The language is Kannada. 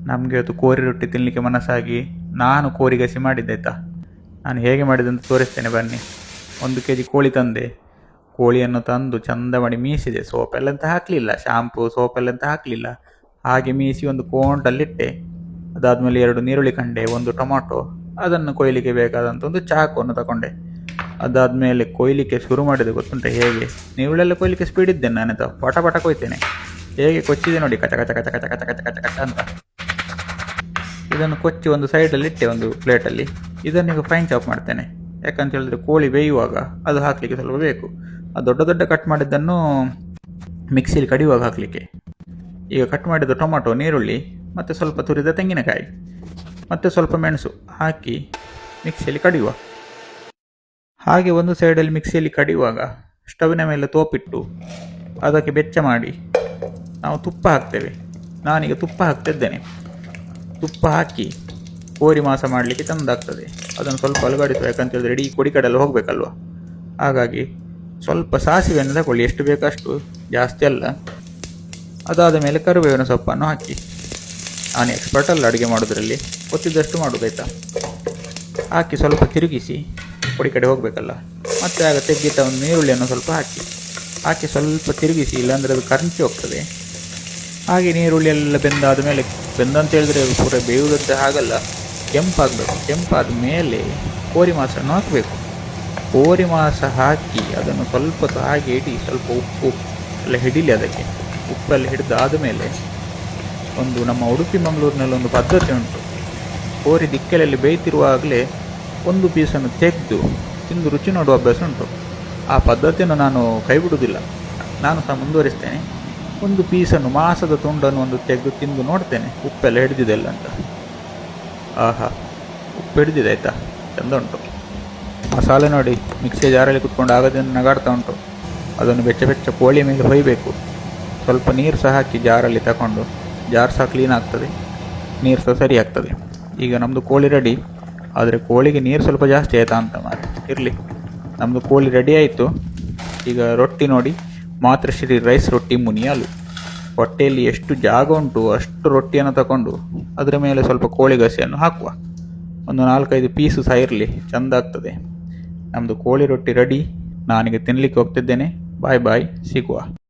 ನಮಗೆ ಅದು ಕೋರಿ ರೊಟ್ಟಿ ತಿನ್ನಲಿಕ್ಕೆ ಮನಸ್ಸಾಗಿ ನಾನು ಕೋರಿ ಗಸಿ ಮಾಡಿದ್ದಾಯ್ತಾ. ನಾನು ಹೇಗೆ ಮಾಡಿದೆ ಅಂತ ತೋರಿಸ್ತೇನೆ ಬನ್ನಿ. 1 kg ಕೋಳಿ ತಂದೆ. ಕೋಳಿಯನ್ನು ತಂದು ಚಂದ ಮಾಡಿ ಮೀಸಿದೆ. ಸೋಪೆಲ್ಲ ಅಂತ ಹಾಕಲಿಲ್ಲ, ಶಾಂಪು ಸೋಪೆಲ್ಲ ಅಂತ ಹಾಕಲಿಲ್ಲ. ಹಾಗೆ ಮೀಸಿ ಒಂದು ಕೋಂಟಲ್ಲಿಟ್ಟೆ. ಅದಾದಮೇಲೆ 2 ನೀರುಳ್ಳಿ ಕಂಡೆ, 1 ಟೊಮಾಟೊ, ಅದನ್ನು ಕೊಯ್ಲಿಕ್ಕೆ ಬೇಕಾದಂಥ ಒಂದು ಚಾಕುವನ್ನು ತಗೊಂಡೆ. ಅದಾದಮೇಲೆ ಕೊಯ್ಲಿಕ್ಕೆ ಶುರು ಮಾಡಿದೆ. ಗೊತ್ತುಂಟೆ ಹೇಗೆ? ನೀರುಳ್ಳೆಲ್ಲ ಕೊಯ್ಲಿಕ್ಕೆ ಸ್ಪೀಡ್ ಇದ್ದೇನೆ ನಾನಂತ, ಪಟ ಪಟ ಕೊಯ್ತೇನೆ. ಹೇಗೆ ಕೊಚ್ಚಿದೆ ನೋಡಿ, ಕಚ ಕಚ ಕಚ ಕಚ ಕಚ ಕಚ ಕಚ ಕಚ ಅಂತ. ಇದನ್ನು ಕೊಚ್ಚಿ ಒಂದು ಸೈಡಲ್ಲಿ ಇಟ್ಟೆ, ಒಂದು ಪ್ಲೇಟಲ್ಲಿ. ಇದನ್ನೀಗ ಫೈನ್ ಚಾಪ್ ಮಾಡ್ತೇನೆ. ಯಾಕಂತ ಹೇಳಿದ್ರೆ ಕೋಳಿ ಬೇಯುವಾಗ ಅದು ಹಾಕಲಿಕ್ಕೆ ಸ್ವಲ್ಪ ಬೇಕು. ಆ ದೊಡ್ಡ ದೊಡ್ಡ ಕಟ್ ಮಾಡಿದ್ದನ್ನು ಮಿಕ್ಸಿಲಿ ಕಡಿಯುವಾಗ ಹಾಕಲಿಕ್ಕೆ. ಈಗ ಕಟ್ ಮಾಡಿದ ಟೊಮಾಟೊ, ನೀರುಳ್ಳಿ ಮತ್ತು ಸ್ವಲ್ಪ ತುರಿದ ತೆಂಗಿನಕಾಯಿ ಮತ್ತು ಸ್ವಲ್ಪ ಮೆಣಸು ಹಾಕಿ ಮಿಕ್ಸಿಯಲ್ಲಿ ಕಡಿಯುವ. ಹಾಗೆ ಒಂದು ಸೈಡಲ್ಲಿ ಮಿಕ್ಸಿಯಲ್ಲಿ ಕಡಿಯುವಾಗ ಸ್ಟವ್ವಿನ ಮೇಲೆ ತೋಪಿಟ್ಟು ಅದಕ್ಕೆ ಬೆಚ್ಚ ಮಾಡಿ ನಾವು ತುಪ್ಪ ಹಾಕ್ತೇವೆ. ನಾನೀಗ ತುಪ್ಪ ಹಾಕ್ತಿದ್ದೇನೆ. ತುಪ್ಪ ಹಾಕಿ ಕೋರಿ ಮಾಂಸ ಮಾಡಲಿಕ್ಕೆ ಚೆಂದಾಗ್ತದೆ. ಅದನ್ನು ಸ್ವಲ್ಪ ಅಲುಗಾಡಿಸುವ, ಯಾಕಂತ ಹೇಳಿದ್ರೆ ಇಡೀ ಕೊಡಿ ಕಡೆಲ್ಲ ಹೋಗಬೇಕಲ್ವ. ಹಾಗಾಗಿ ಸ್ವಲ್ಪ ಸಾಸಿವೆಯನ್ನು ತಗೊಳ್ಳಿ, ಎಷ್ಟು ಬೇಕಷ್ಟು, ಜಾಸ್ತಿ ಅಲ್ಲ. ಅದಾದ ಮೇಲೆ ಕರಿಬೇವಿನ ಸೊಪ್ಪನ್ನು ಹಾಕಿ. ನಾನು ಎಕ್ಸ್ಪರ್ಟ್ ಅಲ್ಲ ಅಡುಗೆ ಮಾಡೋದ್ರಲ್ಲಿ, ಗೊತ್ತಿದ್ದಷ್ಟು ಮಾಡೋದಾಯ್ತಾ. ಹಾಕಿ ಸ್ವಲ್ಪ ತಿರುಗಿಸಿ, ಕೊಡಿ ಕಡೆ ಹೋಗಬೇಕಲ್ಲ. ಮತ್ತು ಆಗ ತೆಗ್ಗಿಟ್ಟ ಒಂದು ನೀರುಳ್ಳಿಯನ್ನು ಸ್ವಲ್ಪ ಹಾಕಿ ಸ್ವಲ್ಪ ತಿರುಗಿಸಿ, ಇಲ್ಲಾಂದರೆ ಅದು ಕರಂಚಿ ಹೋಗ್ತದೆ. ಹಾಗೆ ನೀರುಳ್ಳಿ ಎಲ್ಲ ಬೆಂದಾದ ಮೇಲೆ, ಬೆಂದಂತ ಹೇಳಿದ್ರೆ ಪೂರ ಬೇಯುವುದಂತೆ ಹಾಗಲ್ಲ, ಕೆಂಪಾಗಬೇಕು. ಕೆಂಪಾದ ಮೇಲೆ ಕೋರಿ ಮಾಂಸವನ್ನು ಹಾಕಬೇಕು. ಕೋರಿ ಮಾಂಸ ಹಾಕಿ ಅದನ್ನು ಸ್ವಲ್ಪ ಹಾಗೆ ಇಡಿ, ಸ್ವಲ್ಪ ಉಪ್ಪು ಎಲ್ಲ ಹಿಡೀಲಿ ಅದಕ್ಕೆ. ಉಪ್ಪೆಲ್ಲ ಹಿಡಿದಾದ ಮೇಲೆ ಒಂದು ನಮ್ಮ ಉಡುಪಿ ಮಂಗಳೂರಿನಲ್ಲಿ ಒಂದು ಪದ್ಧತಿ ಉಂಟು. ಕೋರಿ ದಿಕ್ಕಲಲ್ಲಿ ಬೇಯ್ತಿರುವಾಗಲೇ ಒಂದು ಪೀಸನ್ನು ತೆಗೆದು ತಿಂದು ರುಚಿ ನೋಡುವ ಅಭ್ಯಾಸ ಉಂಟು. ಆ ಪದ್ಧತಿಯನ್ನು ನಾನು ಕೈ ಬಿಡುವುದಿಲ್ಲ, ನಾನು ಸಹ ಮುಂದುವರಿಸ್ತೇನೆ. ಒಂದು ಪೀಸನ್ನು, ಮಾಂಸದ ತುಂಡನ್ನು ಒಂದು ತೆಗೆದು ತಿಂದು ನೋಡ್ತೇನೆ ಉಪ್ಪೆಲ್ಲ ಹಿಡಿದಿದೆಲ್ಲ ಅಂತ. ಆಹಾ, ಉಪ್ಪು ಹಿಡಿದಿದೆ ಆಯಿತಾ, ಚೆಂದ ಉಂಟು. ಮಸಾಲೆ ನೋಡಿ ಮಿಕ್ಸಿ ಜಾರಲ್ಲಿ ಕುತ್ಕೊಂಡು ಆಗದನ್ನು ನಗಾಡ್ತಾ ಉಂಟು. ಅದನ್ನು ಬೆಚ್ಚ ಬೆಚ್ಚ ಕೋಳಿ ಮೇಲೆ ಹೊಯ್ಬೇಕು. ಸ್ವಲ್ಪ ನೀರು ಸಹ ಹಾಕಿ ಜಾರಲ್ಲಿ ತಗೊಂಡು, ಜಾರ್ ಸಹ ಕ್ಲೀನ್ ಆಗ್ತದೆ, ನೀರು ಸಹ ಸರಿ ಆಗ್ತದೆ. ಈಗ ನಮ್ಮದು ಕೋಳಿ ರೆಡಿ. ಆದರೆ ಕೋಳಿಗೆ ನೀರು ಸ್ವಲ್ಪ ಜಾಸ್ತಿ ಆಯಿತಾ ಅಂತ ಮಾತ್ರ ಇರಲಿ. ನಮ್ಮದು ಕೋಳಿ ರೆಡಿ ಆಯಿತು. ಈಗ ರೊಟ್ಟಿ ನೋಡಿ, ಮಾತೃಶ್ರೀ ರೈಸ್ ರೊಟ್ಟಿ ಮುನಿಯಾಲು. ಹೊಟ್ಟೆಯಲ್ಲಿ ಎಷ್ಟು ಜಾಗ ಉಂಟು ಅಷ್ಟು ರೊಟ್ಟಿಯನ್ನು ತಗೊಂಡು ಅದರ ಮೇಲೆ ಸ್ವಲ್ಪ ಕೋಳಿ ಗಸಿಯನ್ನು ಹಾಕುವ. ಒಂದು 4-5 ಪೀಸು ಸಹ ಇರಲಿ, ಚೆಂದ ಆಗ್ತದೆ. ನಮ್ಮದು ಕೋಳಿ ರೊಟ್ಟಿ ರೆಡಿ. ನಾನೀಗ ತಿನ್ನಲಿಕ್ಕೆ ಹೋಗ್ತಿದ್ದೇನೆ. ಬಾಯ್ ಬಾಯ್, ಸಿಗುವ.